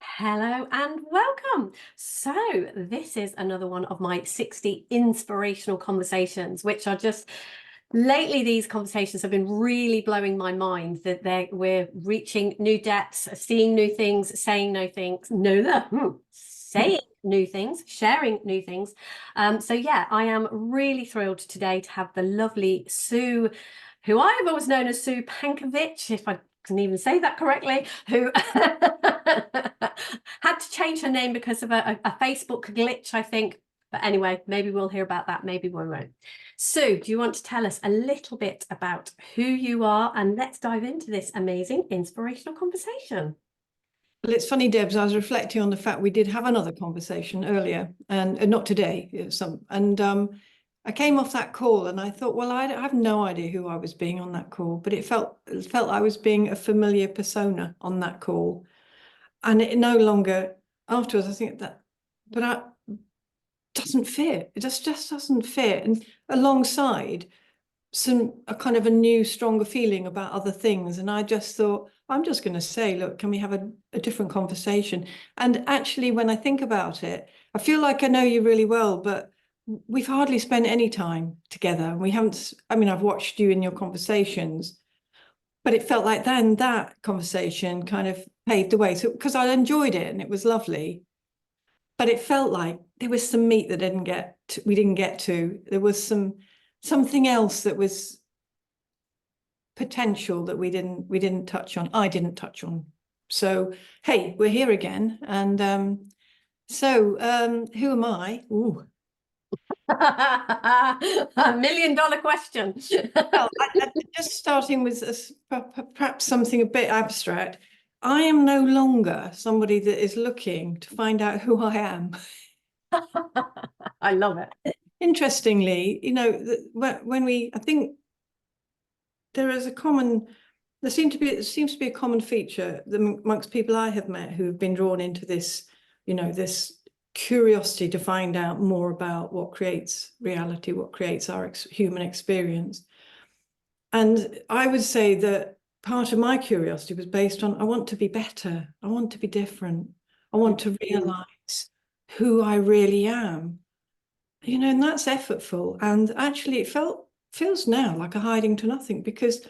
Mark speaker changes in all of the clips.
Speaker 1: Hello and welcome. So this is another one of my 60 inspirational conversations, which are just lately these conversations have been really blowing my mind that we're reaching new depths, seeing new things, saying saying new things, sharing new things. So yeah, I am really thrilled today to have the lovely Sue, who I have always known as Sue Pankovic, if I can even say that correctly, who had to change her name because of a Facebook glitch, I think. But anyway, maybe we'll hear about that, maybe we won't. Sue, do you want to tell us a little bit about who you are? And let's dive into this amazing inspirational conversation.
Speaker 2: Well, it's funny, Debs, I was reflecting on the fact we did have another conversation earlier, and not today. I came off that call and I thought, well, I have no idea who I was being on that call, but it felt I was being a familiar persona on that call. And it no longer, afterwards, I think that, but I doesn't fit. It just doesn't fit. And alongside a kind of a new, stronger feeling about other things. And I just thought, I'm just going to say, look, can we have a different conversation? And actually, when I think about it, I feel like I know you really well, but we've hardly spent any time together. We haven't, I mean, I've watched you in your conversations, but it felt like then that conversation kind of paved the way. So, because I enjoyed it and it was lovely, but it felt like there was some meat that we didn't get to. There was something else that was potential that we didn't touch on. I didn't touch on. So hey, we're here again. And who am I? Ooh.
Speaker 1: $1 million question.
Speaker 2: Well, just starting with perhaps something a bit abstract. I am no longer somebody that is looking to find out who I am.
Speaker 1: I love it.
Speaker 2: Interestingly, I think there seems to be a common feature amongst people I have met who have been drawn into this, this curiosity to find out more about what creates reality, what creates our human experience. And I would say that part of my curiosity was based on, I want to be better. I want to be different. I want to realize who I really am. And that's effortful. And actually it feels now like a hiding to nothing, because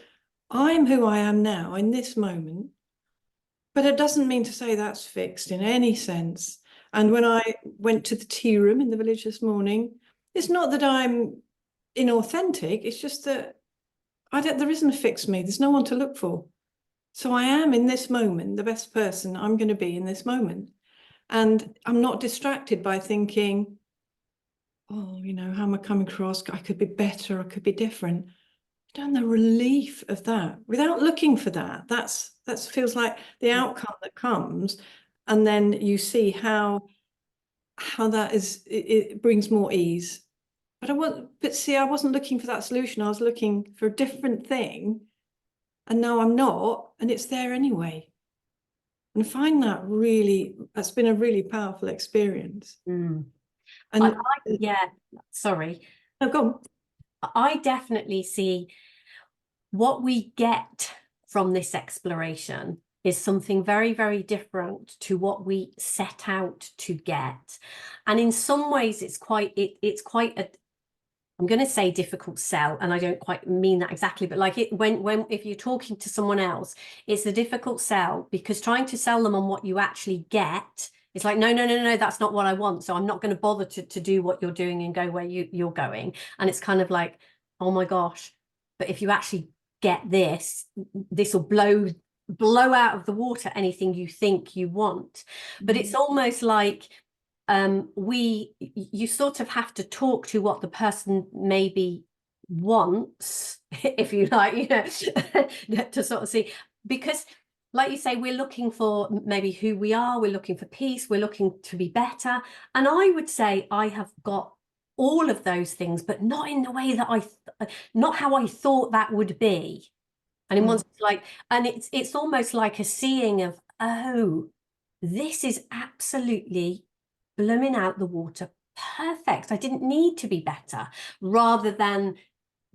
Speaker 2: I'm who I am now in this moment, but it doesn't mean to say that's fixed in any sense. And when I went to the tea room in the village this morning, it's not that I'm inauthentic, it's just that there isn't a fixed me. There's no one to look for. So I am in this moment the best person I'm going to be in this moment. And I'm not distracted by thinking, oh, how am I coming across? I could be better, I could be different. And the relief of that, without looking for that feels like the outcome that comes. And then you see how that is, it brings more ease. But I wasn't looking for that solution. I was looking for a different thing. And now I'm not, and it's there anyway. And I find that's been a really powerful experience.
Speaker 1: Mm.
Speaker 2: And
Speaker 1: sorry.
Speaker 2: Oh, go on.
Speaker 1: I definitely see what we get from this exploration is something very, very different to what we set out to get. And in some ways, it's quite I'm going to say difficult sell, and I don't quite mean that exactly, but like if you're talking to someone else, it's a difficult sell, because trying to sell them on what you actually get, it's like, no, that's not what I want. So I'm not going to bother to do what you're doing and go where you're going. And it's kind of like, oh my gosh, but if you actually get this will blow out of the water anything you think you want. But it's almost like you sort of have to talk to what the person maybe wants, if you like, to sort of see, because like you say, we're looking for maybe who we are, we're looking for peace, we're looking to be better. And I would say I have got all of those things, but not in the way that not how I thought that would be. And it was like, and it's almost like a seeing of, oh, this is absolutely blooming out the water perfect. I didn't need to be better, rather than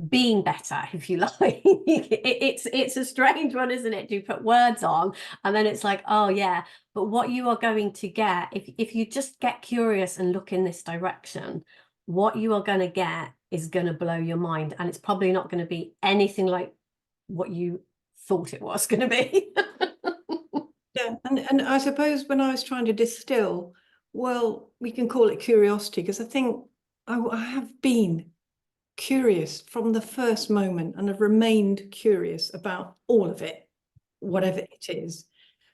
Speaker 1: being better, if you like. It's a strange one, isn't it, to put words on, and then it's like, oh yeah, but what you are going to get, if you just get curious and look in this direction, what you are going to get is going to blow your mind, and it's probably not going to be anything like what you thought it was going to be.
Speaker 2: Yeah, and I suppose when I was trying to distill, well, we can call it curiosity, because I think I have been curious from the first moment and have remained curious about all of it, whatever it is.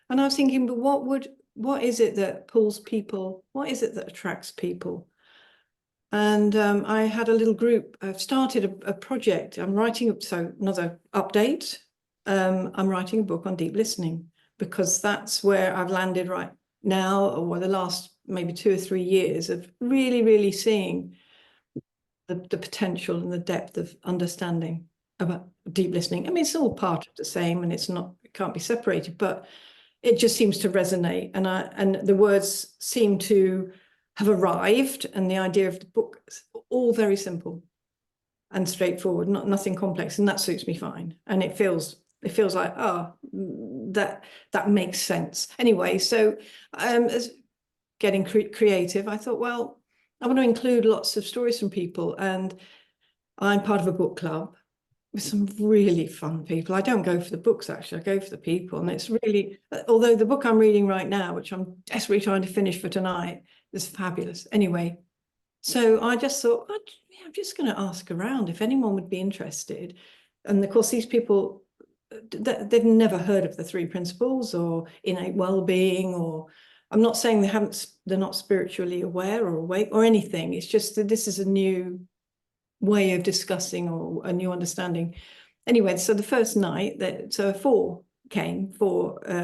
Speaker 2: And I was thinking, but what is it that pulls people? What is it that attracts people? And I had a little group. I've started a project. I'm writing, so another update. I'm writing a book on deep listening, because that's where I've landed right now, or the last maybe 2 or 3 years of really, really seeing the potential and the depth of understanding about deep listening. I mean, it's all part of the same, and it's not, it can't be separated, but it just seems to resonate. And the words seem to have arrived, and the idea of the book is all very simple and straightforward, nothing complex, and that suits me fine. And it feels like, oh, that makes sense. Anyway, so as getting creative, I thought, well, I want to include lots of stories from people, and I'm part of a book club with some really fun people. I don't go for the books, actually, I go for the people. And it's really, although the book I'm reading right now, which I'm desperately trying to finish for tonight, is fabulous. Anyway, so I just thought, I'm just going to ask around if anyone would be interested. And of course, these people, they've never heard of the 3 principles or innate well-being, or I'm not saying they're not spiritually aware or awake or anything. It's just that this is a new way of discussing, or a new understanding. Anyway, so the first night, so 4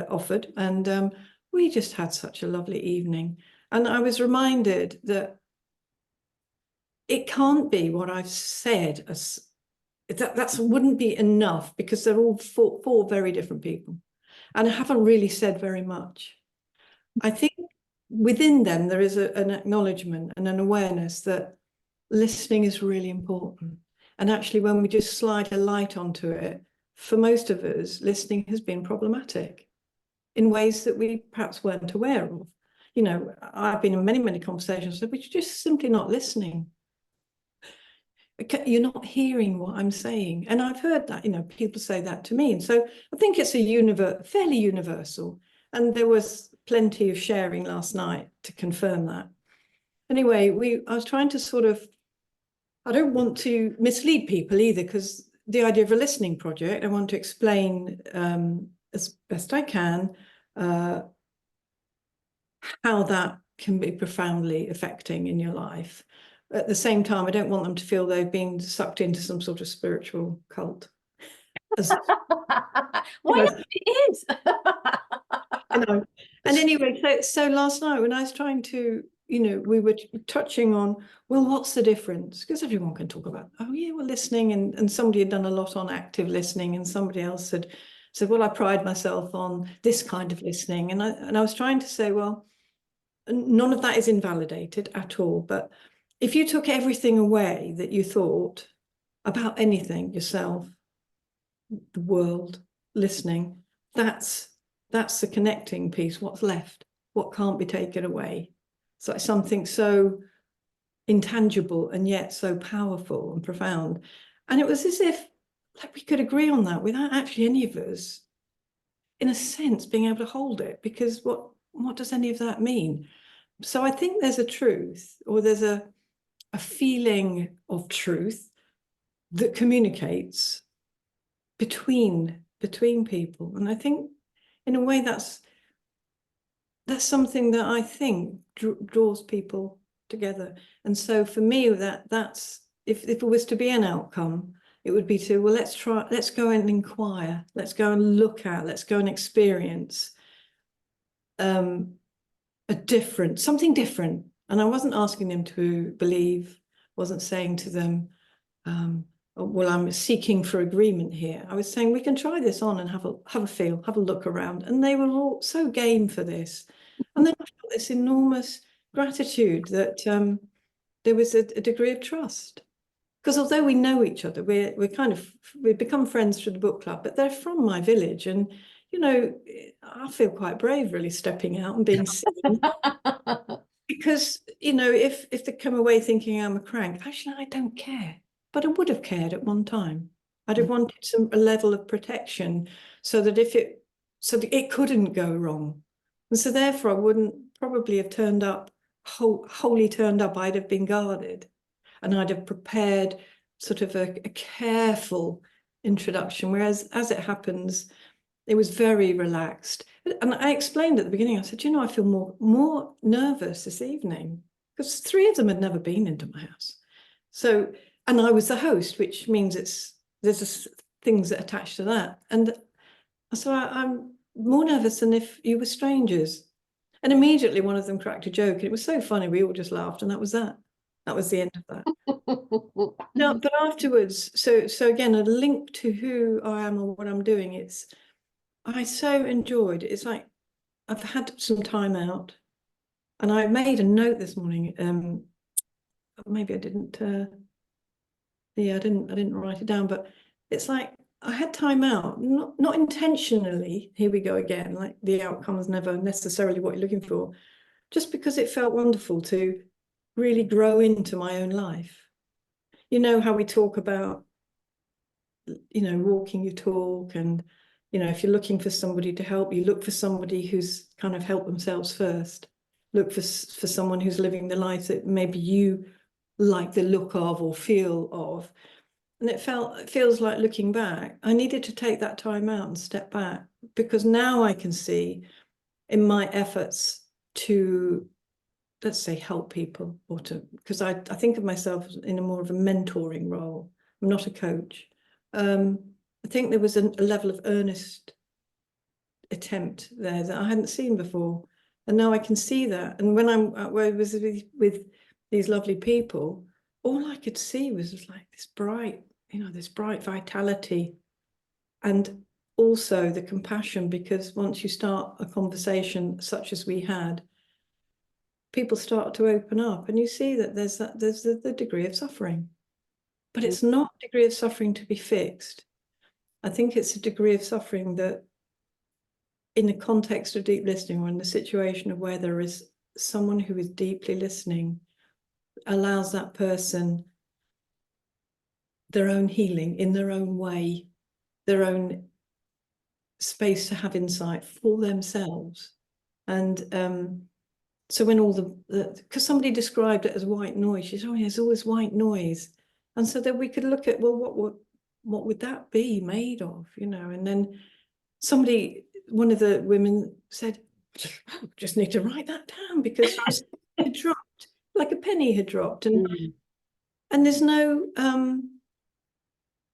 Speaker 2: offered, and we just had such a lovely evening. And I was reminded that it can't be what I've said as that wouldn't be enough, because they're all four very different people, and I haven't really said very much. I think within them there is an acknowledgement and an awareness that listening is really important. And actually, when we just slide a light onto it, for most of us, listening has been problematic in ways that we perhaps weren't aware of. You know, I've been in many, many conversations that we're just simply not listening. You're not hearing what I'm saying. And I've heard that, people say that to me. And so I think it's fairly universal. And there was plenty of sharing last night to confirm that. Anyway, I was trying to sort of, I don't want to mislead people either, because the idea of a listening project, I want to explain as best I can how that can be profoundly affecting in your life. At the same time, I don't want them to feel they've been sucked into some sort of spiritual cult.
Speaker 1: Why not? It is.
Speaker 2: And anyway, so last night when I was trying to, we were touching on, well, what's the difference? Because everyone can talk about, oh yeah, we're listening, and somebody had done a lot on active listening, and somebody else had said, well, I pride myself on this kind of listening, and I was trying to say, well, none of that is invalidated at all, but if you took everything away that you thought about anything, yourself, the world, listening, that's the connecting piece. What's left? What can't be taken away? It's like something so intangible and yet so powerful and profound. And it was as if like we could agree on that without actually any of us, in a sense, being able to hold it, because what does any of that mean? So I think there's a truth, or there's a feeling of truth that communicates between people. And I think in a way that's something that I think draws people together. And so for me, that's if it was to be an outcome, it would be to, well, let's go and inquire, let's go and look at, let's go and experience something different. And I wasn't asking them to believe, wasn't saying to them, well, I'm seeking for agreement here. I was saying we can try this on and have a feel, have a look around. And they were all so game for this. And then I felt this enormous gratitude that there was a degree of trust, because although we know each other, we've become friends through the book club, but they're from my village, and you know, I feel quite brave really stepping out and being seen. Because, you know, if they come away thinking I'm a crank, actually I don't care, but I would have cared at one time. I'd have wanted a level of protection so that it couldn't go wrong. And so therefore I wouldn't probably have turned up, wholly turned up. I'd have been guarded, and I'd have prepared sort of a careful introduction. Whereas as it happens, it was very relaxed. And I explained at the beginning, I said, you know, I feel more nervous this evening because 3 of them had never been into my house. So, and I was the host, which means there's things that attach to that. And so I'm more nervous than if you were strangers. And immediately one of them cracked a joke, and it was so funny. We all just laughed, and that was that. That was the end of that. No, but afterwards, so again, a link to who I am or what I'm doing. I so enjoyed it. It's like I've had some time out, and I made a note this morning. Maybe I didn't. I didn't write it down, but it's like I had time out, not intentionally. Here we go again. Like the outcome is never necessarily what you're looking for, just because it felt wonderful to really grow into my own life. You know how we talk about, you know, walking your talk, and you know, if you're looking for somebody to help, you look for somebody who's kind of helped themselves first. Look for someone who's living the life that maybe you like the look of or feel of. And it feels like, looking back, I needed to take that time out and step back, because now I can see in my efforts to, let's say, help people, or because I think of myself in a more of a mentoring role. I'm not a coach. I think there was a level of earnest attempt there that I hadn't seen before, and now I can see that. And when I was with these lovely people, all I could see was like this bright, you know, this bright vitality, and also the compassion, because once you start a conversation such as we had, people start to open up, and you see that there's the degree of suffering, but it's not a degree of suffering to be fixed. I think it's a degree of suffering that, in the context of deep listening, or in the situation of where there is someone who is deeply listening, allows that person their own healing in their own way, their own space to have insight for themselves. And so when all because somebody described it as white noise, she said, oh, there's always white noise. And so then we could look at, well, what would that be made of, you know? And then one of the women said, oh, just need to write that down, because it dropped, like a penny had dropped. And there's no,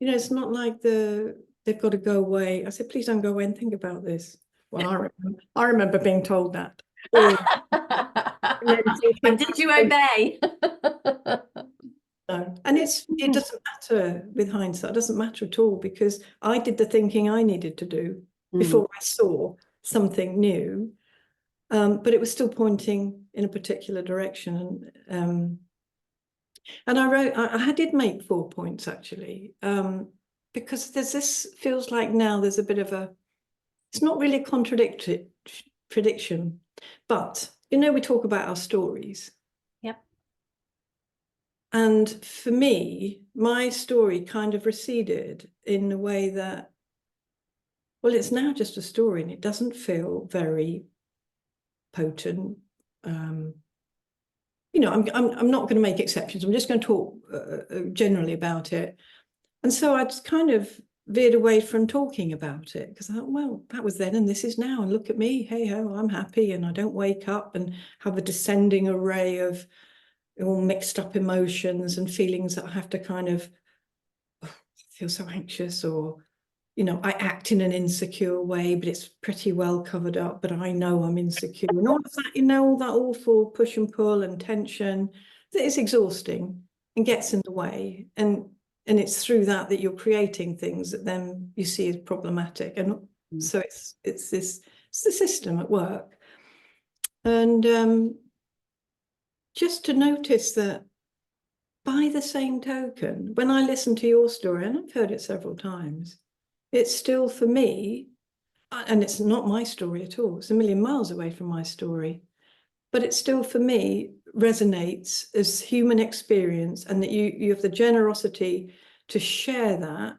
Speaker 2: you know, it's not like they've got to go away. I said, please don't go away and think about this. Well, I remember being told that.
Speaker 1: And did you obey?
Speaker 2: No. And it doesn't matter with hindsight. It doesn't matter at all, because I did the thinking I needed to do before I saw something new. But it was still pointing in a particular direction. And I did make 4 points, actually, because feels like now there's a bit of it's not really a prediction, but, you know, we talk about our stories.
Speaker 1: Yep.
Speaker 2: And for me, my story kind of receded in a way that, well, it's now just a story, and it doesn't feel very potent. You know, I'm not going to make exceptions. I'm just going to talk generally about it. And so I'd kind of veered away from talking about it, because I thought, well, that was then and this is now, and look at me, hey ho, I'm happy, and I don't wake up and have a descending array of all mixed up emotions and feelings that I have to kind of feel so anxious, or, you know, I act in an insecure way, but it's pretty well covered up, but I know I'm insecure, and all of that, you know, all that awful push and pull and tension that is exhausting and gets in the way. And it's through that you're creating things that then you see as problematic. And so it's the system at work. And just to notice that by the same token, when I listen to your story, and I've heard it several times, it's still for me, and it's not my story at all, it's a million miles away from my story, but it still for me resonates as human experience, and that you have the generosity to share that,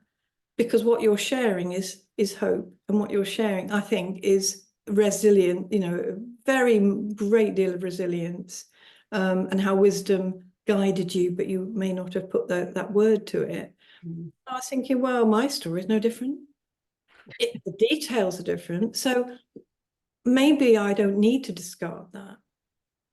Speaker 2: because what you're sharing is hope, and what you're sharing, I think, is resilient, a very great deal of resilience, and how wisdom guided you, but you may not have put that word to it. I was thinking, well, my story is no different. The details are different, so maybe I don't need to discard that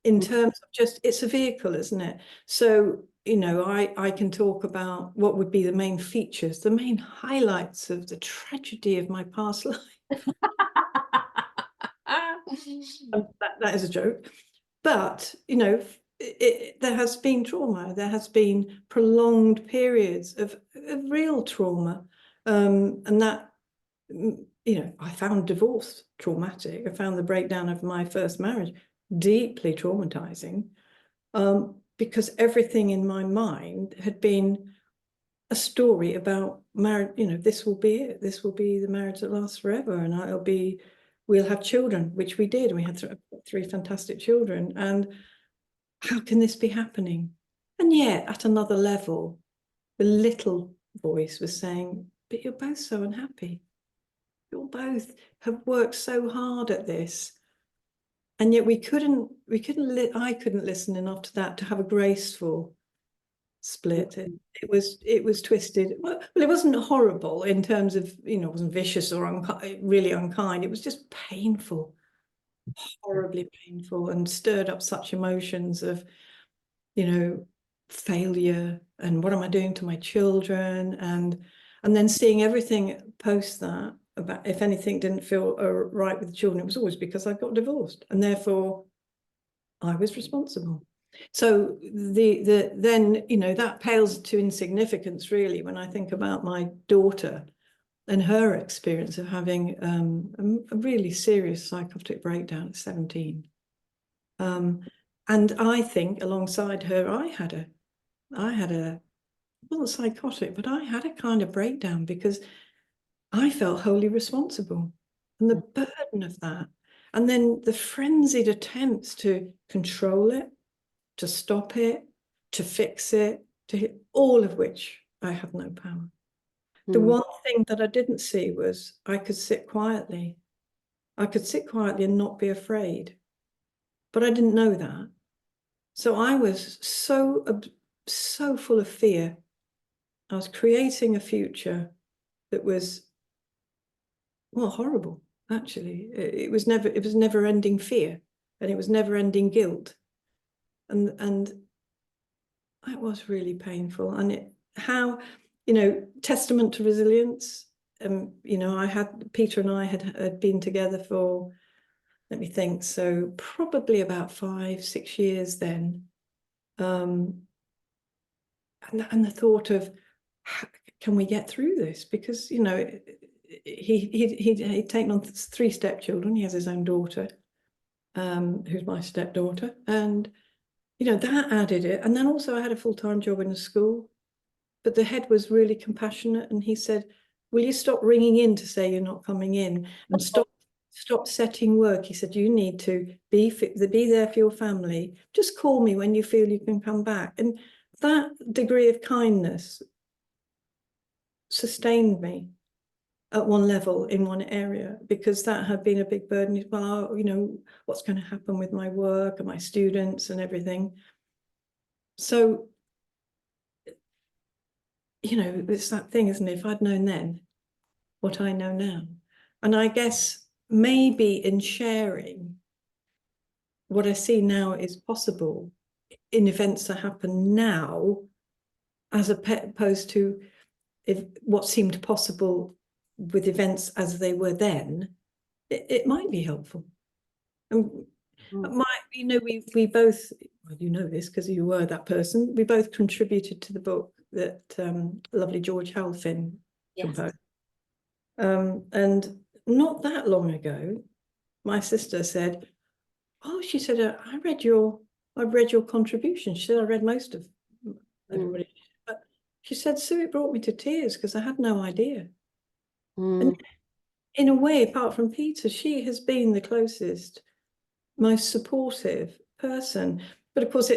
Speaker 2: in terms of just, it's a vehicle, isn't it? So, I can talk about what would be the main features, the main highlights of the tragedy of my past life. That is a joke. But, there has been trauma, there has been prolonged periods of real trauma. And that, I found divorce traumatic. I found the breakdown of my first marriage deeply traumatizing, because everything in my mind had been a story about marriage. This will be it. This will be the marriage that lasts forever, and we'll have children, which we did. We had three fantastic children. And how can this be happening? And yet, at another level, the little voice was saying, but you're both so unhappy. You both have worked so hard at this. And yet I couldn't listen enough to that to have a graceful split. It was twisted. Well, it wasn't horrible in terms of, it wasn't vicious or really unkind. It was just painful, horribly painful, and stirred up such emotions of, failure, and what am I doing to my children, and then seeing everything post that about, if anything didn't feel right with the children, it was always because I got divorced, and therefore I was responsible. So then that pales to insignificance really when I think about my daughter and her experience of having a really serious psychotic breakdown at 17. And I think alongside her, I had a wasn't psychotic, but I had a kind of breakdown because I felt wholly responsible, and the burden of that, and then the frenzied attempts to control it, to stop it, to fix it, all of which I had no power. The one thing that I didn't see was I could sit quietly. I could sit quietly and not be afraid, but I didn't know that. So I was so full of fear. I was creating a future that was, well, horrible, actually. It was never ending fear, and it was never ending guilt. And that was really painful. And testament to resilience. Peter and I had been together for, let me think, so probably about 5-6 years then. And the thought of, can we get through this? Because, he'd taken on 3 stepchildren. He has his own daughter, who's my stepdaughter. And, that added it. And then also I had a full-time job in a school, but the head was really compassionate. And he said, will you stop ringing in to say you're not coming in, and stop setting work? He said, you need to be there for your family. Just call me when you feel you can come back. And that degree of kindness sustained me at one level in one area, because that had been a big burden. Well, what's going to happen with my work and my students and everything. So, it's that thing, isn't it? If I'd known then what I know now. And I guess maybe in sharing what I see now is possible in events that happen now, as opposed to what seemed possible with events as they were then, it might be helpful. And we both, well, this because you were that person, we both contributed to the book that lovely George Halfin composed. And not that long ago, my sister said, oh, she said, I've read your contribution. She said, I read most of everybody. But she said, Sue, it brought me to tears because I had no idea.
Speaker 1: Mm.
Speaker 2: And in a way, apart from Peter, she has been the closest, most supportive person. But of course,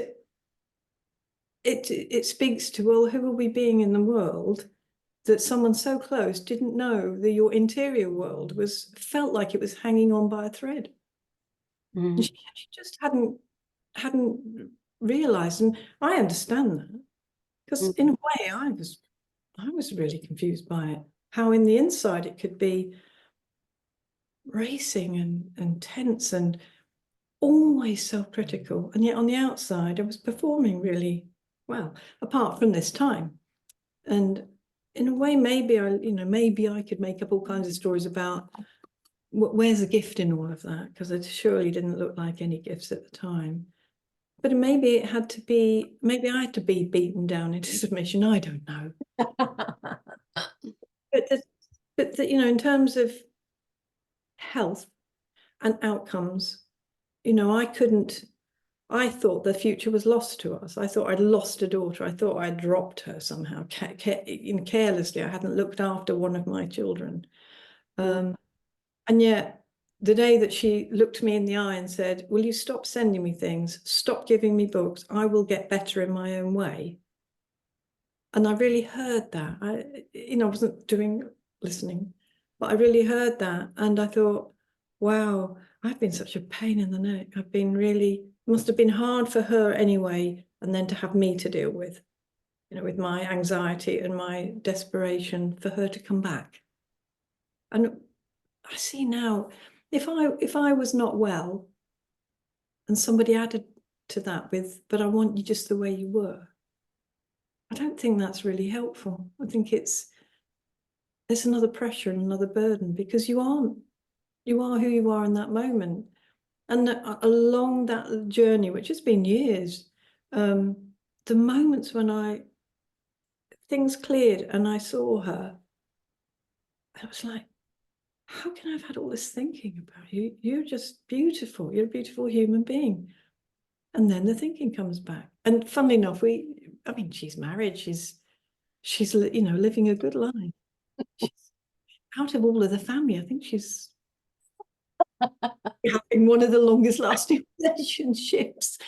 Speaker 2: it speaks to, well, who are we being in the world that someone so close didn't know that your interior world felt like it was hanging on by a thread. And she just hadn't realized. And I understand that, because in a way I was really confused by it, how in the inside it could be racing and tense and always self-critical, and yet on the outside I was performing really well, apart from this time. And in a way, maybe I could make up all kinds of stories about where's the gift in all of that, because it surely didn't look like any gifts at the time. But maybe I had to be beaten down into submission. I don't know. But in terms of health and outcomes, I thought the future was lost to us. I thought I'd lost a daughter. I thought I'd dropped her somehow. Carelessly, I hadn't looked after one of my children. And yet, the day that she looked me in the eye and said, will you stop sending me things? Stop giving me books. I will get better in my own way. And I really heard that. I wasn't listening, but I really heard that. And I thought, wow, I've been such a pain in the neck. Must have been hard for her anyway. And then to have me to deal with, with my anxiety and my desperation for her to come back. And I see now, if I was not well and somebody added to that but I want you just the way you were, I don't think that's really helpful. I think it's another pressure and another burden, because you are who you are in that moment. And along that journey, which has been years, the moments when things cleared and I saw her, I was like, how can I have had all this thinking about you? You're just beautiful. You're a beautiful human being. And then the thinking comes back. And funnily enough, she's married. She's living a good life. She's, out of all of the family, I think she's having one of the longest lasting relationships.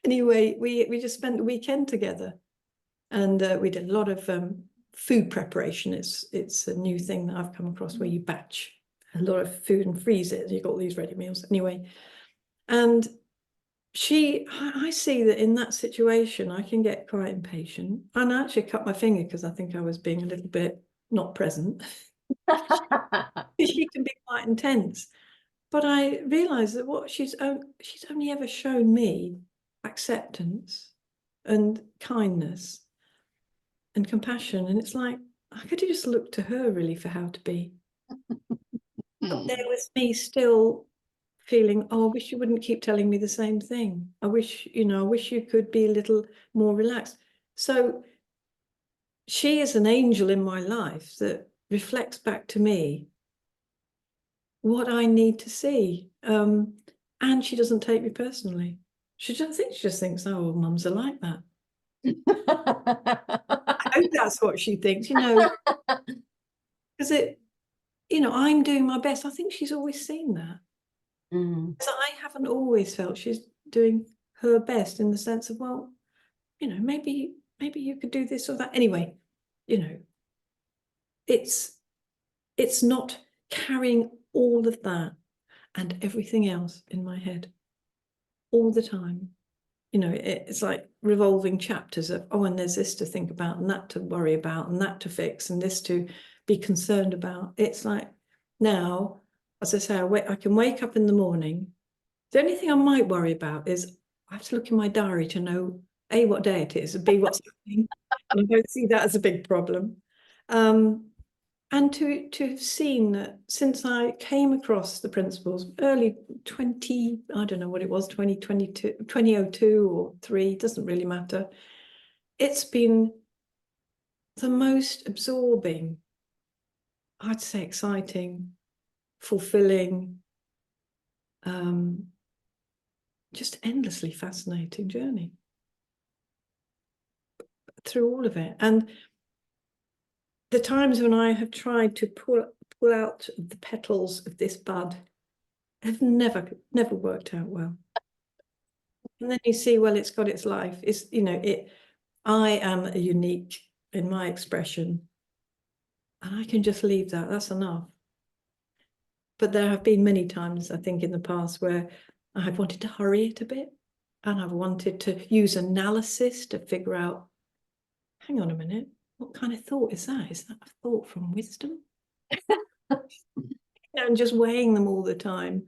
Speaker 2: Anyway, we just spent the weekend together, and we did a lot of food preparation. It's a new thing that I've come across, where you batch a lot of food and freeze it. You've got all these ready meals. Anyway, and I see that in that situation, I can get quite impatient. And I actually cut my finger because I think I was being a little bit not present. She can be quite intense. But I realized that she's only ever shown me acceptance and kindness and compassion. And it's like, I could have just looked to her really for how to be. But there was me still feeling, oh, I wish you wouldn't keep telling me the same thing. I wish you could be a little more relaxed. So she is an angel in my life that reflects back to me what I need to see. And she doesn't take me personally. She just thinks, oh, mums are like that. I hope that's what she thinks, because I'm doing my best. I think she's always seen that. So I haven't always felt she's doing her best, in the sense of, well, maybe you could do this or that. Anyway, it's not carrying all of that and everything else in my head all the time. It's like revolving chapters of, oh, and there's this to think about, and that to worry about, and that to fix, and this to be concerned about. It's like, now, as I say, I can wake up in the morning. The only thing I might worry about is I have to look in my diary to know, A, what day it is, and B, what's happening. And I don't see that as a big problem. And to have seen that since I came across the principles early 20, I don't know what it was, 2022, 2002 or 3, doesn't really matter. It's been the most absorbing, I'd say exciting, fulfilling, just endlessly fascinating journey. through all of it. And the times when I have tried to pull out the petals of this bud have never worked out well. And then you see, well, it's got its life. It's, you know, I am a unique in my expression, and I can just leave that. That's enough. But there have been many times, I think, in the past where I have wanted to hurry it a bit, and I've wanted to use analysis to figure out, hang on a minute, what kind of thought is that? Is that a thought from wisdom? And just weighing them all the time.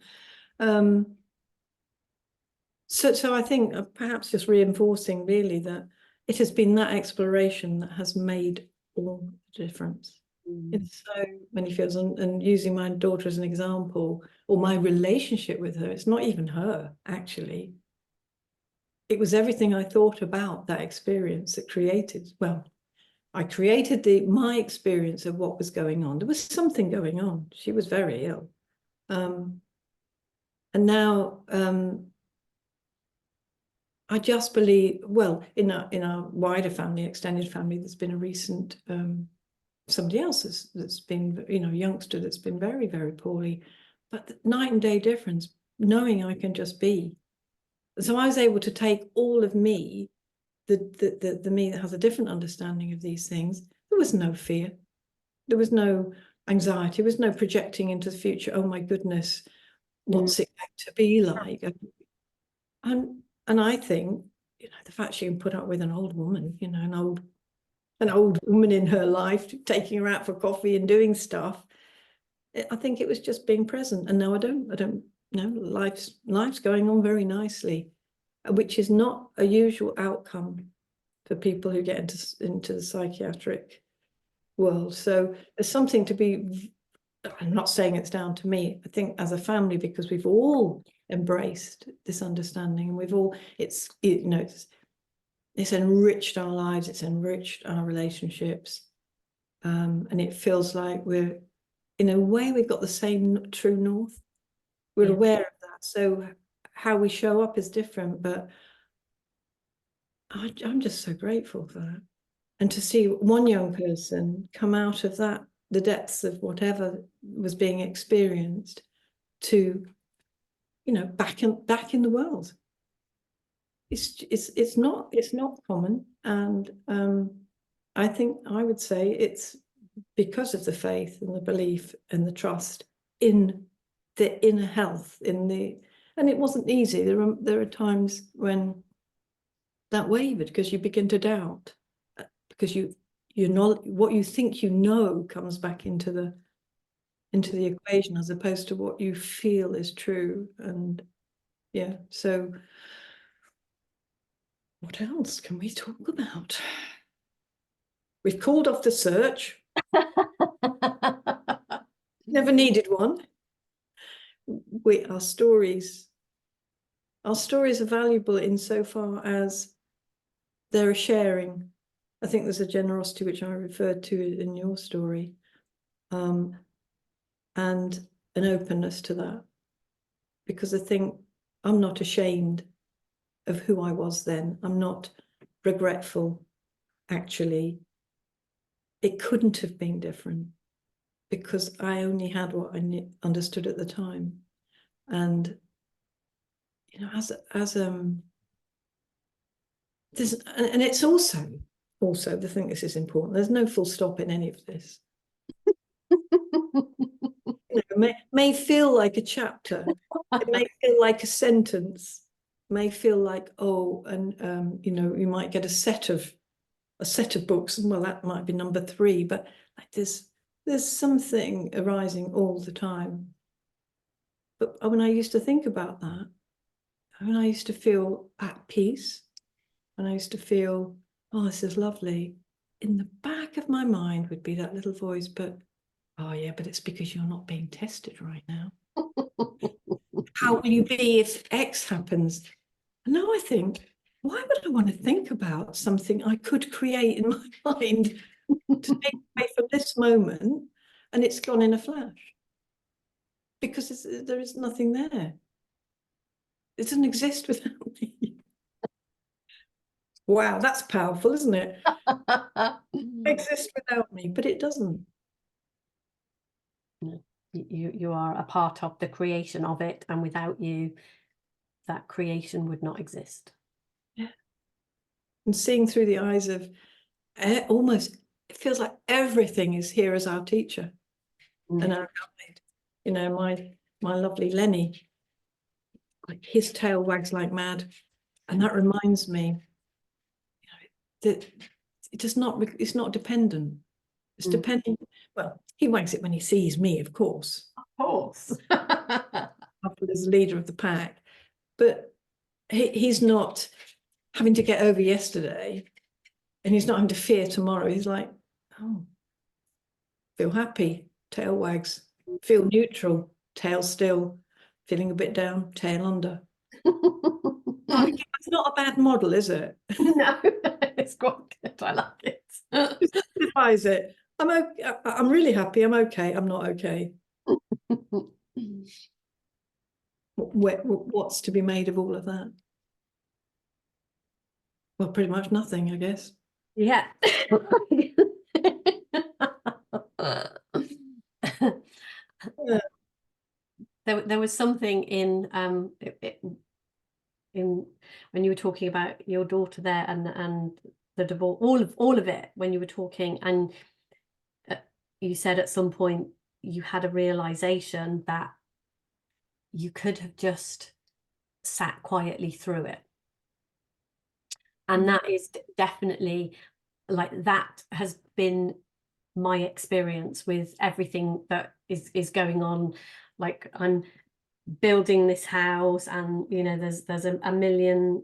Speaker 2: So I think perhaps just reinforcing really that it has been that exploration that has made all the difference in so many fields. And using my daughter as an example, or my relationship with her, it's not even her, actually. It was everything I thought about that experience that created, well, I created my experience of what was going on. There was something going on. She was very ill. And now I just believe, well, in our wider family, extended family, there's been a recent somebody else that's been, you know, youngster that's been very, very poorly, but the night and day difference, knowing I can just be. So I was able to take all of me, the me that has a different understanding of these things. There was no fear. There was no anxiety. There was no projecting into the future. Oh my goodness, what's it going to be like? And I think, you know, the fact she can put up with an old woman, you know, an old woman in her life, taking her out for coffee and doing stuff. I think it was just being present. And now I don't know, life's going on very nicely, which is not a usual outcome for people who get into the psychiatric world. So there's something to be, I'm not saying it's down to me, I think as a family, because we've all embraced this understanding, and we've all, it's enriched our lives, it's enriched our relationships, and it feels like we're, in a way, we've got the same true north. We're aware of that, so how we show up is different, but I'm just so grateful for that. And to see one young person come out of that, the depths of whatever was being experienced, to, you know, back in the world. It's not common, and I think I would say it's because of the faith and the belief and the trust in the inner health, and it wasn't easy. There are times when that wavered, because you begin to doubt, because you're not, what you think you know comes back into the equation, as opposed to what you feel is true. And yeah, so what else can we talk about? We've called off the search. Never needed one. Our stories are valuable insofar as they're a sharing. I think there's a generosity which I referred to in your story, and an openness to that, because I think I'm not ashamed of who I was then. I'm not regretful, actually. It couldn't have been different, because I only had what I understood at the time. And, you know, there's, and it's also the thing, this is important, there's no full stop in any of this. You know, may feel like a chapter, it may feel like a sentence, may feel like, oh, and you know, you might get a set of books, and well, that might be number 3, but like there's something arising all the time. But when I used to think about that, when I used to feel at peace, and I used to feel, oh, this is lovely, in the back of my mind would be that little voice, but oh yeah, but it's because you're not being tested right now. How will you be if X happens? And now I think, why would I want to think about something I could create in my mind to take away from this moment, and it's gone in a flash? Because there is nothing there. It doesn't exist without me. Wow, that's powerful, isn't it? Exist without me, but it doesn't.
Speaker 1: You are a part of the creation of it, and without you, that creation would not exist.
Speaker 2: Yeah. And seeing through the eyes of almost, it feels like everything is here as our teacher and our guide. You know, my lovely Lenny, like his tail wags like mad, and that reminds me, you know, that it's not dependent. It's depending. Well, he wags it when he sees me, of course.
Speaker 1: Of course.
Speaker 2: As leader of the pack, but he's not having to get over yesterday, and he's not having to fear tomorrow. He's like, oh, feel happy, tail wags, feel neutral, tail still, feeling a bit down, tail under. It's not a bad model, is it?
Speaker 1: No, it's quite good. I like it.
Speaker 2: Simplifies it. I'm okay. I'm really happy. I'm okay. I'm not okay. What's to be made of all of that? Well, pretty much nothing, I guess.
Speaker 1: Yeah. There was something in when you were talking about your daughter there and the divorce, all of it, when you were talking, and you said at some point you had a realization that you could have just sat quietly through it. And that is definitely, like, that has been my experience with everything that is going on. Like, I'm building this house, and you know, there's a million,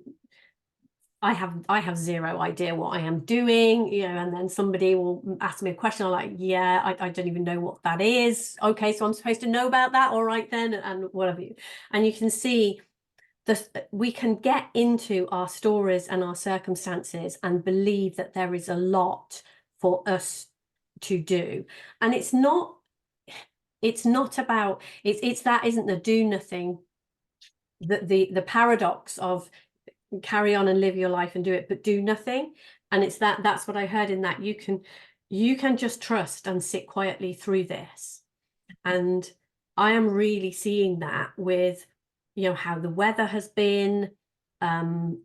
Speaker 1: I have zero idea what I am doing, you know, and then somebody will ask me a question. I'm like, yeah, I don't even know what that is. Okay, so I'm supposed to know about that. All right then, and whatever. And you can see we can get into our stories and our circumstances and believe that there is a lot for us to do, and it's not about, it's that isn't the do nothing, the paradox of carry on and live your life and do it but do nothing. And it's that's what I heard in that. You can just trust and sit quietly through this. And I am really seeing that with, you know, how the weather has been, and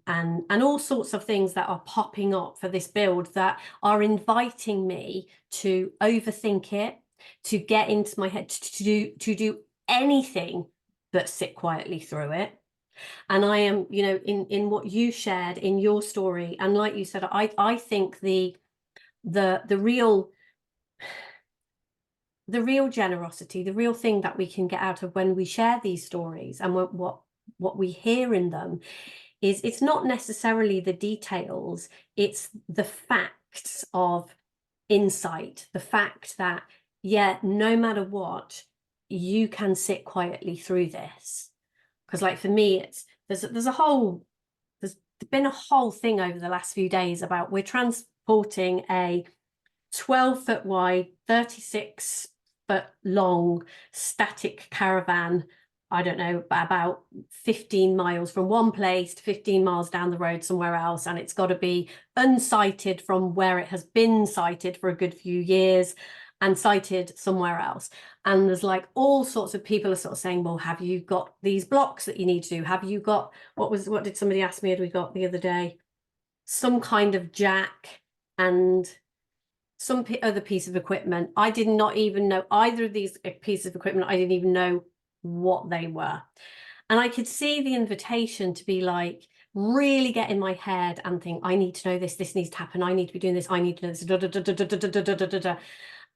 Speaker 1: all sorts of things that are popping up for this build that are inviting me to overthink it, to get into my head, to do anything but sit quietly through it. And I am, you know, in what you shared in your story, and like you said, I think the real generosity, the real thing that we can get out of when we share these stories and what we hear in them is, it's not necessarily the details, it's the facts of insight, the fact that, yeah, no matter what, you can sit quietly through this. Because, like, for me, it's there's been a whole thing over the last few days about, we're transporting a 12-foot wide, 36-foot long static caravan, I don't know, about 15 miles from one place to 15 miles down the road somewhere else, and it's got to be unsighted from where it has been sighted for a good few years and sighted somewhere else. And there's like all sorts of people are sort of saying, well, have you got these blocks that you need to do? Have you got, what did somebody ask me, had we got the other day? Some kind of jack and some other piece of equipment. I did not even know either of these pieces of equipment. I didn't even know what they were. And I could see the invitation to be like, really get in my head and think, I need to know this, this needs to happen, I need to be doing this, I need to know this, da, da, da, da, da, da, da, da, da.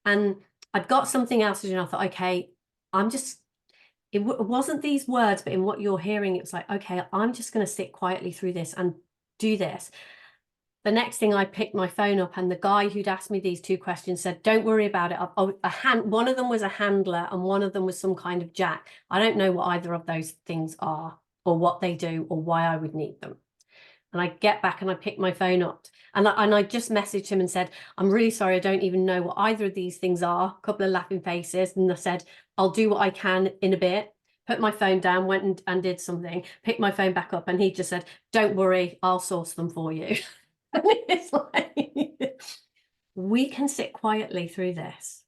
Speaker 1: And I'd got something else to do, and I thought, okay, I'm just, it wasn't these words, but in what you're hearing, it was like, okay, I'm just going to sit quietly through this and do this. The next thing, I picked my phone up, and the guy who'd asked me these two questions said, don't worry about it. One of them was a handler and one of them was some kind of jack. I don't know what either of those things are or what they do or why I would need them. And I get back and I pick my phone up, and I just messaged him and said, I'm really sorry, I don't even know what either of these things are. A couple of laughing faces. And I said, I'll do what I can in a bit. Put my phone down, went and did something, picked my phone back up, and he just said, don't worry, I'll source them for you. It's like, we can sit quietly through this.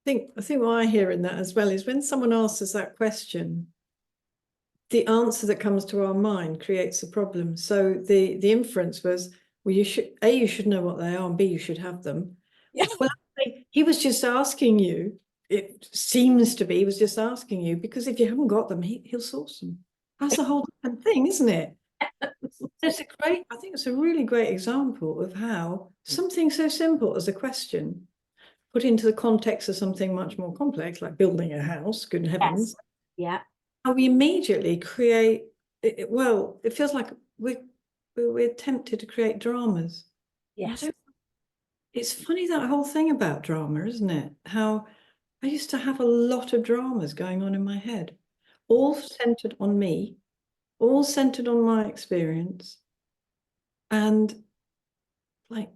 Speaker 2: I think what I hear in that as well is when someone asks us that question, the answer that comes to our mind creates a problem. So the inference was, well, you should know what they are, and B, you should have them.
Speaker 1: Yeah.
Speaker 2: Well, he was just asking you. It seems to be he was just asking you because if you haven't got them, he'll source them. That's a whole different thing, isn't it? I think it's a really great example of how something so simple as a question put into the context of something much more complex, like building a house, good heavens,
Speaker 1: Yeah.
Speaker 2: how we immediately create, well, it feels like we're tempted to create dramas.
Speaker 1: Yes.
Speaker 2: It's funny, that whole thing about drama, isn't it? How I used to have a lot of dramas going on in my head, all centered on me, all centered on my experience. And like,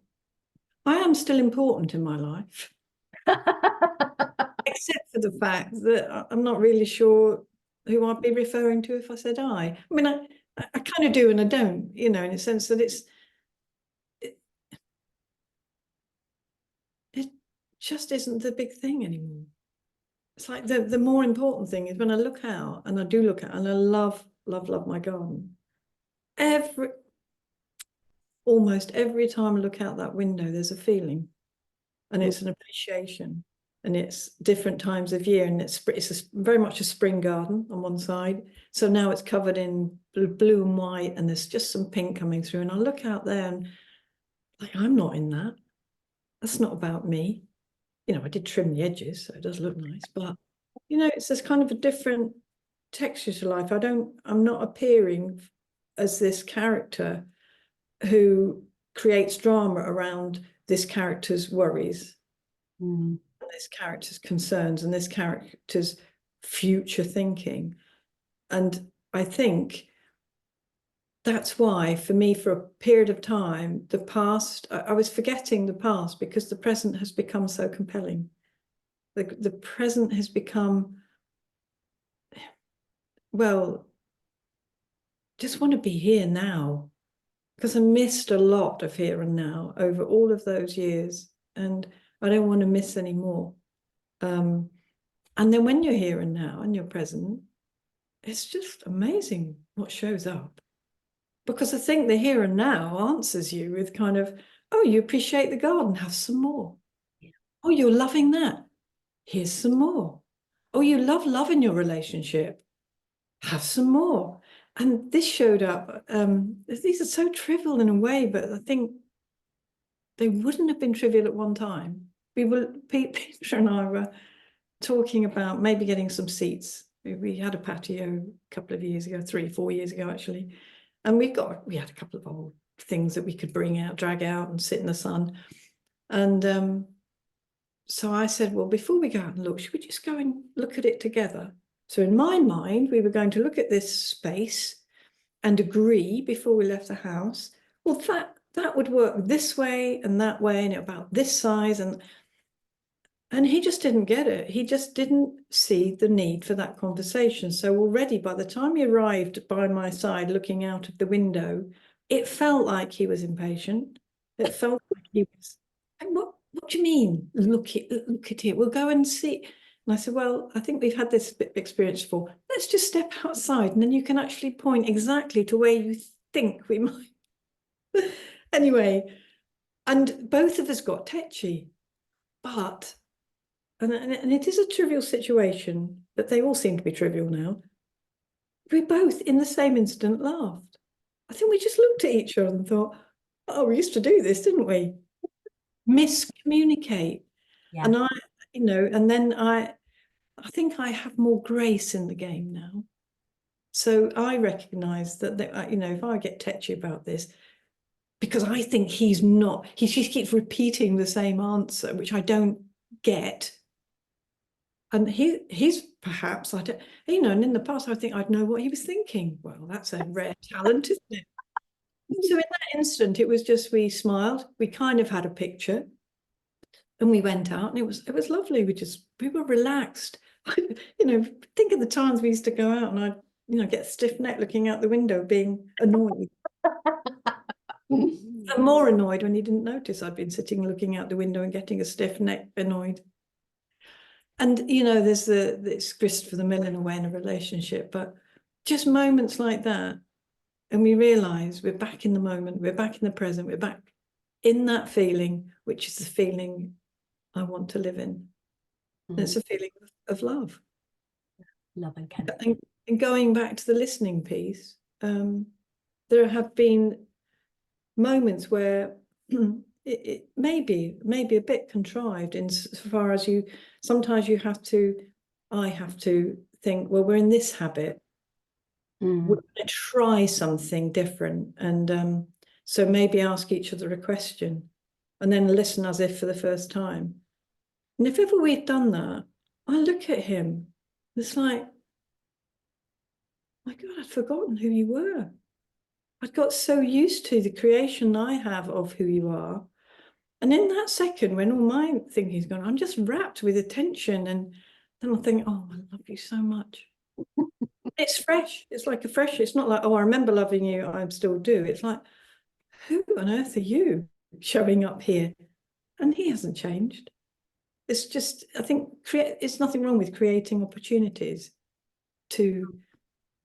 Speaker 2: I am still important in my life, except for the fact that I'm not really sure who I'd be referring to if I said I. I mean, I kind of do and I don't, you know, in a sense that it, it just isn't the big thing anymore. It's like the more important thing is when I look out, and I do look out, and I love, love, love my garden. Almost every time I look out that window, there's a feeling, and it's an appreciation, and it's different times of year, and it's very much a spring garden on one side. So now it's covered in blue and white, and there's just some pink coming through. And I look out there, and like, I'm not in that. That's not about me. You know, I did trim the edges, so it does look nice, but you know, it's this kind of a different texture to life. I'm not appearing as this character who creates drama around this character's worries, and this character's concerns, and this character's future thinking. And I think that's why, for me, for a period of time, the past, I was forgetting the past because the present has become so compelling. The present has become, well, just want to be here now, because I missed a lot of here and now over all of those years, and I don't want to miss any more. And then when you're here and now and you're present, it's just amazing what shows up. Because I think the here and now answers you with kind of, oh, you appreciate the garden, have some more.
Speaker 1: Yeah.
Speaker 2: Oh, you're loving that. Here's some more. Oh, you love in your relationship. Have some more. And this showed up. These are so trivial in a way, but I think they wouldn't have been trivial at one time. Peter and I were talking about maybe getting some seats. We had a patio a couple of years ago, 3-4 years ago, actually. And we had a couple of old things that we could bring out, drag out and sit in the sun. And so I said, well, before we go out and look, should we just go and look at it together? So in my mind, we were going to look at this space and agree before we left the house, well, that would work this way and that way, and about this size. And he just didn't get it. He just didn't see the need for that conversation. So already by the time he arrived by my side, looking out of the window, it felt like he was impatient. It felt like he was, what do you mean? Look at it. We'll go and see. And I said, well, I think we've had this experience before. Let's just step outside, and then you can actually point exactly to where you think we might. Anyway, and both of us got tetchy, but and it is a trivial situation, but they all seem to be trivial now. We both, in the same instant, laughed. I think we just looked at each other and thought, oh, we used to do this, didn't we? Miscommunicate.
Speaker 1: Yeah.
Speaker 2: And and then I think I have more grace in the game now. So I recognize that, if I get tetchy about this, because I think he just keeps repeating the same answer, which I don't get. And he's perhaps, I don't, and in the past, I think I'd know what he was thinking. Well, that's a rare talent, isn't it? So in that instant, it was just, we smiled, we kind of had a picture, and we went out, and it was lovely. We were relaxed. Think of the times we used to go out, and I'd, get stiff neck looking out the window, being annoyed. I'm more annoyed when he didn't notice I'd been sitting looking out the window and getting a stiff neck, annoyed. And, you know, there's it's grist for the mill in a way in a relationship, but just moments like that. And we realise we're back in the moment, we're back in the present, we're back in that feeling, which is the feeling I want to live in. And it's a feeling of love.
Speaker 1: Love and care.
Speaker 2: And going back to the listening piece, there have been moments where it may be a bit contrived in so far as sometimes I have to think, well, we're in this habit. We're going to try something different. And so maybe ask each other a question and then listen as if for the first time. And if ever we'd done that, I look at him, it's like, my God, I'd forgotten who you were. I'd got so used to the creation I have of who you are. And in that second, when all my thinking's gone, I'm just wrapped with attention. And then I think, oh, I love you so much. It's fresh. It's like it's not like, oh, I remember loving you, I still do. It's like, who on earth are you showing up here? And he hasn't changed. It's just, I think, it's nothing wrong with creating opportunities to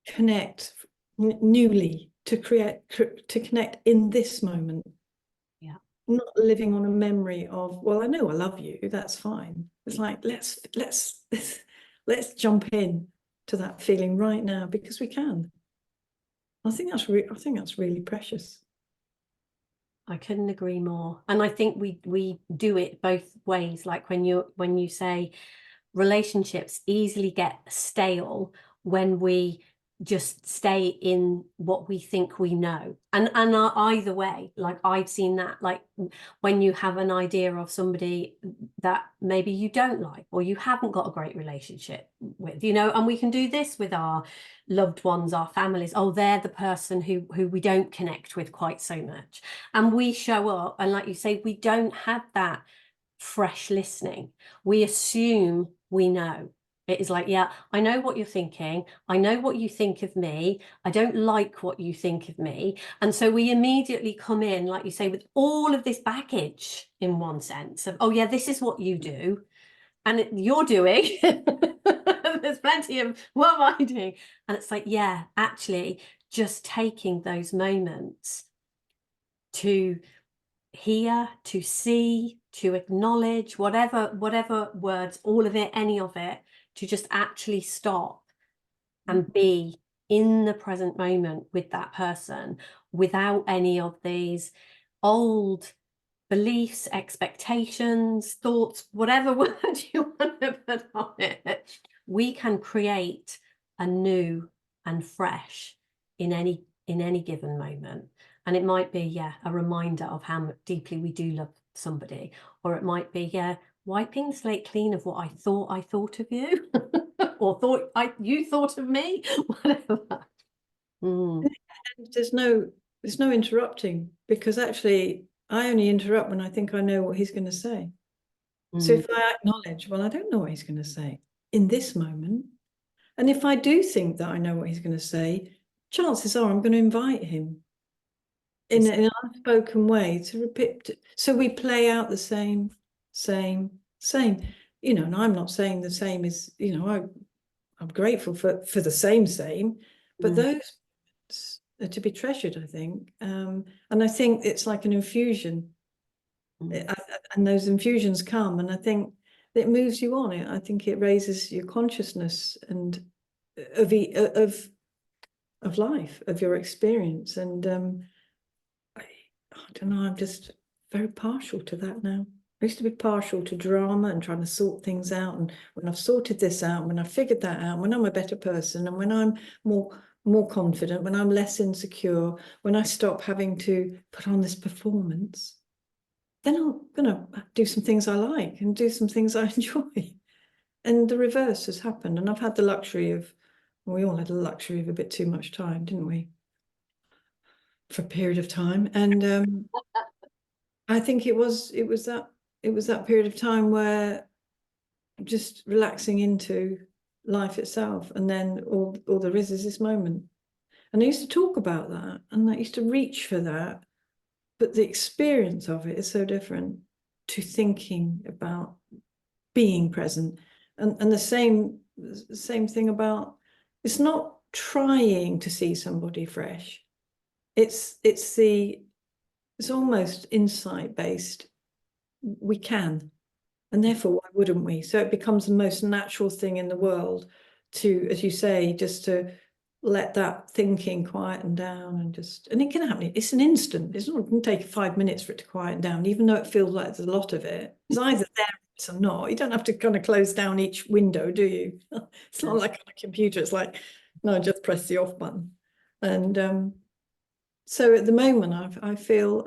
Speaker 2: connect newly, to connect in this moment.
Speaker 1: Yeah.
Speaker 2: Not living on a memory of, well, I know I love you, that's fine. It's like, let's jump in to that feeling right now, because we can. I think that's really precious.
Speaker 1: I couldn't agree more. And I think we do it both ways. Like when you say relationships easily get stale when we just stay in what we think we know, and either way, like I've seen that, like when you have an idea of somebody that maybe you don't like or you haven't got a great relationship with, you know, and we can do this with our loved ones, our families. Oh, they're the person who we don't connect with quite so much, and we show up and, like you say, we don't have that fresh listening. We assume we know. It is like, yeah, I know what you're thinking. I know what you think of me. I don't like what you think of me. And so we immediately come in, like you say, with all of this baggage in one sense of, oh yeah, this is what you do. And you're doing. There's plenty of, what am I doing? And it's like, yeah, actually just taking those moments to hear, to see, to acknowledge, whatever words, all of it, any of it, to just actually stop and be in the present moment with that person without any of these old beliefs, expectations, thoughts, whatever word you want to put on it. We can create a new and fresh in any given moment. And it might be, yeah, a reminder of how deeply we do love somebody. Or it might be, yeah, wiping the slate clean of what I thought of you. Or you thought of me, whatever.
Speaker 2: There's no interrupting, because actually I only interrupt when I think I know what he's going to say. So if I acknowledge, well, I don't know what he's going to say in this moment. And if I do think that I know what he's going to say, chances are I'm going to invite him in an unspoken way to repeat. So we play out the same. You know, and I'm not saying the same is, you know, I'm grateful for the same, but those are to be treasured, I think. And I think it's like an infusion. And those infusions come, and I think it moves you on. I think it raises your consciousness and of life, of your experience. And I don't know, I'm just very partial to that now. I used to be partial to drama and trying to sort things out. And when I've sorted this out, when I've figured that out, when I'm a better person, and when I'm more confident, when I'm less insecure, when I stop having to put on this performance, then I'm gonna do some things I like and do some things I enjoy. And the reverse has happened. And I've had the luxury of, we all had the luxury of a bit too much time, didn't we? For a period of time. And I think it was that period of time where just relaxing into life itself, and then all there is this moment. And I used to talk about that, and I used to reach for that. but the experience of it is so different to thinking about being present. And the same thing about, it's not trying to see somebody fresh. It's almost insight based. We can, and therefore why wouldn't we? So it becomes the most natural thing in the world to, as you say, just to let that thinking quieten down, and it can happen. It's an instant. It's not going to take 5 minutes for it to quieten down, even though it feels like there's a lot of it. It's either there or not. You don't have to kind of close down each window, do you? It's not like on a computer. It's like, no, just press the off button. And so at the moment, I feel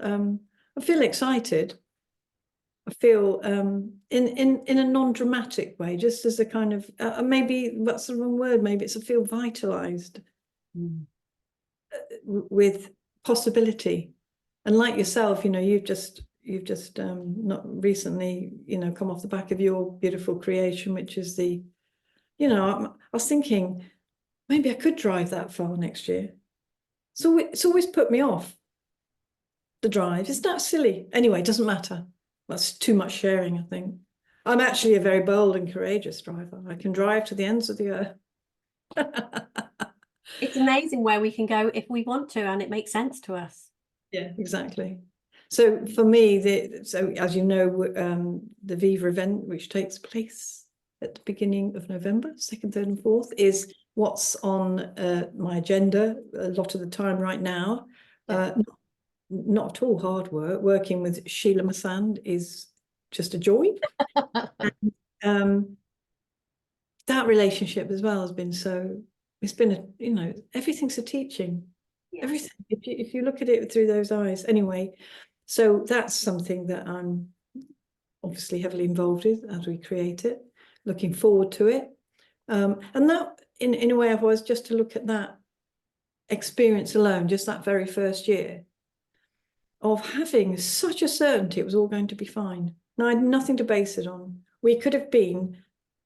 Speaker 2: excited. I feel in a non-dramatic way, just as a kind of maybe that's the wrong word. Maybe it's a feel vitalized with possibility. And like yourself, you've just not recently, come off the back of your beautiful creation, which is I was thinking maybe I could drive that far next year. So it's always put me off the drive. It's not silly. Anyway, it doesn't matter. That's too much sharing, I think. I'm actually a very bold and courageous driver. I can drive to the ends of the earth.
Speaker 1: It's amazing where we can go if we want to, and it makes sense to us.
Speaker 2: Yeah, exactly. So for me, so as you know, the Viva event, which takes place at the beginning of November, 2nd, 3rd, and 4th, is what's on my agenda a lot of the time right now. Not at all hard work. Working with Sheila Masand is just a joy. And, that relationship as well has been it's been everything's a teaching. Yes. Everything, if you look at it through those eyes. Anyway, so that's something that I'm obviously heavily involved with as we create it, looking forward to it. And that in a way I was just to look at that experience alone, just that very first year, of having such a certainty it was all going to be fine. Now, I had nothing to base it on. We could have been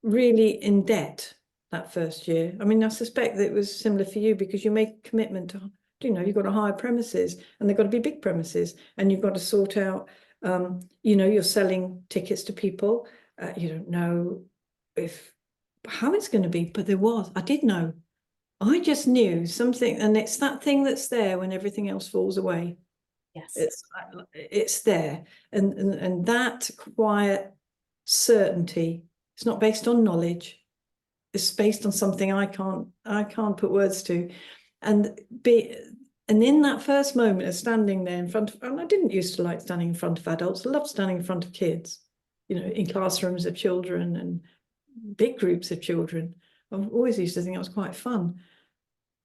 Speaker 2: really in debt that first year. I mean, I suspect that it was similar for you, because you make a commitment to, you've got to hire premises, and they've got to be big premises, and you've got to sort out, you're selling tickets to people. You don't know how it's going to be, but I did know. I just knew something, and it's that thing that's there when everything else falls away.
Speaker 1: Yes,
Speaker 2: it's there, and that quiet certainty. It's not based on knowledge. It's based on something I can't put words to, and in that first moment of standing there in front of, and I didn't used to like standing in front of adults. I loved standing in front of kids, in classrooms of children and big groups of children. I've always used to think it was quite fun.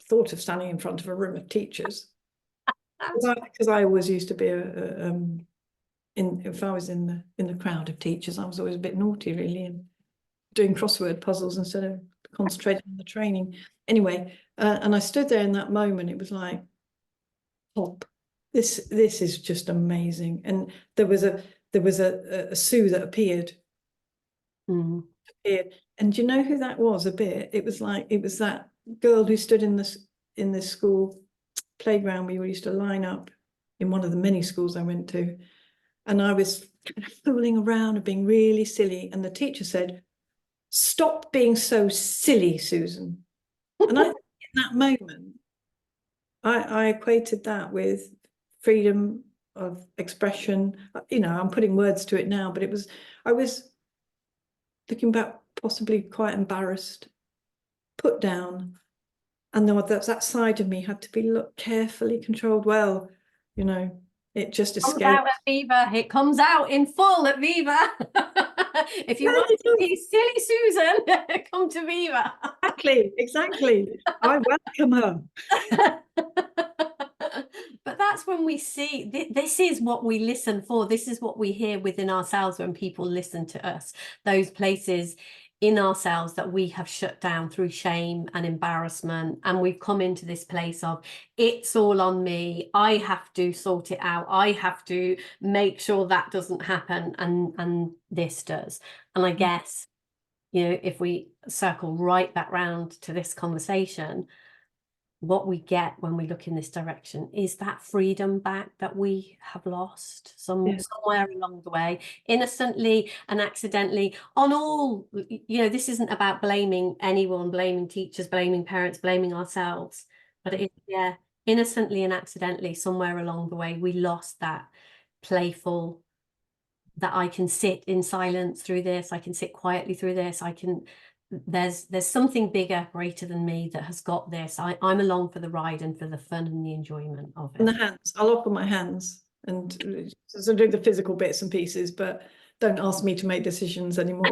Speaker 2: Thought of standing in front of a room of teachers. Because I always used to be if I was in the crowd of teachers, I was always a bit naughty, really, and doing crossword puzzles instead of concentrating on the training. Anyway, and I stood there in that moment. It was like, pop. This is just amazing. And there was a Sue that appeared. And do you know who that was? A bit. It was that girl who stood in this school playground. We used to line up in one of the many schools I went to, and I was kind of fooling around and being really silly, and the teacher said, "Stop being so silly, Susan." And I, in that moment, I equated that with freedom of expression. I'm putting words to it now, but I was looking back, possibly quite embarrassed, put down. And that side of me had to be carefully controlled. Well, it just escaped.
Speaker 1: Comes out at Viva. It comes out in full at Viva. If you want to be silly Susan, come to Viva.
Speaker 2: Exactly. I welcome her.
Speaker 1: But that's when we see this is what we listen for. This is what we hear within ourselves when people listen to us. Those places in ourselves that we have shut down through shame and embarrassment, and we've come into this place of, it's all on me, I have to sort it out, I have to make sure that doesn't happen, and this does. And I guess, if we circle right back round to this conversation, what we get when we look in this direction is that freedom back that we have lost somewhere along the way, innocently and accidentally, on all, this isn't about blaming anyone, blaming teachers, blaming parents, blaming ourselves, but it is, yeah, innocently and accidentally, somewhere along the way, we lost that playful, that I can sit in silence through this, I can sit quietly through this, there's something bigger, greater than me that has got this. I'm along for the ride and for the fun and the enjoyment of it.
Speaker 2: And the hands, I'll offer my hands and so do the physical bits and pieces, but don't ask me to make decisions anymore.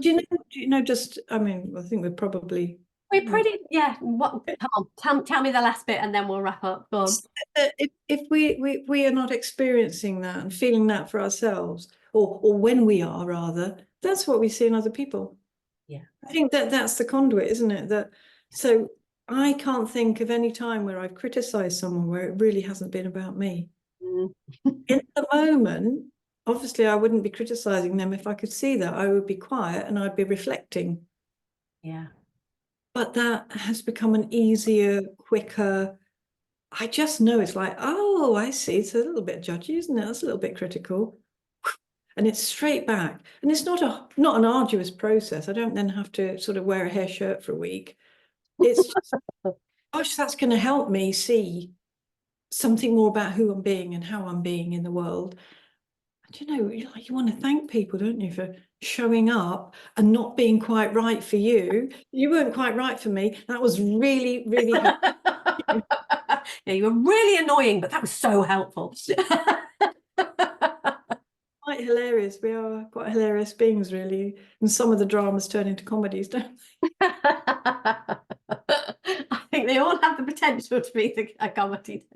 Speaker 2: Do you know, just, I mean, I think we're probably...
Speaker 1: We're pretty, yeah, come on, tell me the last bit and then we'll wrap up. Go on.
Speaker 2: If we are not experiencing that and feeling that for ourselves, or when we are, rather, that's what we see in other people.
Speaker 1: Yeah. I
Speaker 2: think that's the conduit, isn't it? So I can't think of any time where I've criticized someone where it really hasn't been about me. In the moment, obviously I wouldn't be criticizing them. If I could see that, I would be quiet and I'd be reflecting.
Speaker 1: Yeah.
Speaker 2: But that has become an easier, quicker, I just know it's like, oh, I see, it's a little bit judgy, isn't it? That's a little bit critical. And it's straight back. And it's not an arduous process. I don't then have to sort of wear a hair shirt for a week. It's just, gosh, that's going to help me see something more about who I'm being and how I'm being in the world. And you want to thank people, don't you, for showing up and not being quite right for you. You weren't quite right for me. That was really, really helpful.
Speaker 1: Yeah, you were really annoying, but that was so helpful.
Speaker 2: Quite hilarious. We are quite hilarious beings, really. And some of the dramas turn into comedies, don't they?
Speaker 1: I think they all have the potential to be a comedy.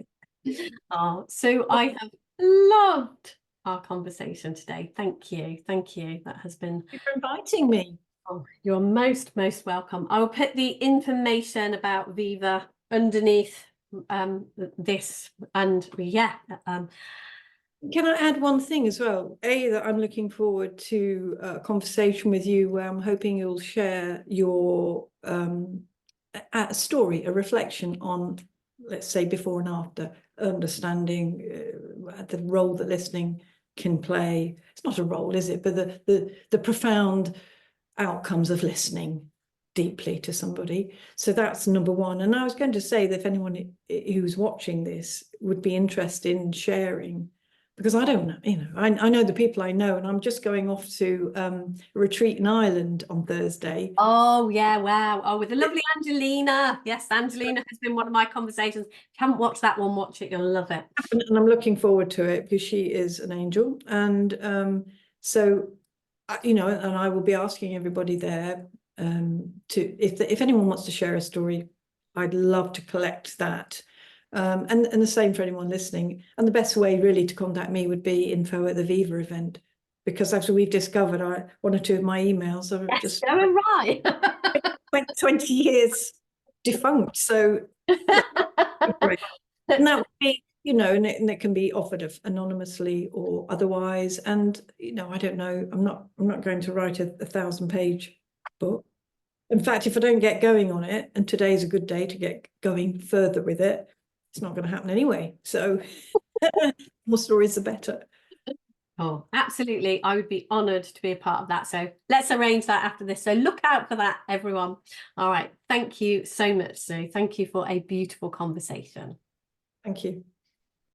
Speaker 1: Oh, so I have loved our conversation today. Thank you. Thank you. That has been...
Speaker 2: Thank you for inviting me.
Speaker 1: Oh, you're most welcome. I'll put the information about Viva underneath this, and yeah.
Speaker 2: Can I add one thing as well? That I'm looking forward to a conversation with you where I'm hoping you'll share your a story, a reflection on, let's say, before and after, understanding the role that listening can play. It's not a role, is it? But the profound outcomes of listening deeply to somebody. So that's number one. And I was going to say that if anyone who's watching this would be interested in sharing, because I don't know, I know the people I know, and I'm just going off to a retreat in Ireland on Thursday.
Speaker 1: Oh yeah, wow. Oh, with the lovely Angelina. Yes, Angelina has been one of my conversations. If you haven't watched that one, watch it, you'll love it.
Speaker 2: And I'm looking forward to it because she is an angel. And so, and I will be asking everybody there if anyone wants to share a story, I'd love to collect that. And the same for anyone listening. And the best way really to contact me would be info@the Viva event, because as we've discovered, one or two of my emails are just
Speaker 1: going right.
Speaker 2: 20 years defunct. So great. And that would be, and it can be offered anonymously or otherwise. And I don't know. I'm not going to write a 1,000-page book. In fact, if I don't get going on it, and today's a good day to get going further with it, it's not going to happen anyway. So more stories, the better.
Speaker 1: Oh, absolutely. I would be honoured to be a part of that. So let's arrange that after this. So look out for that, everyone. All right. Thank you so much, Sue. Thank you for a beautiful conversation.
Speaker 2: Thank you.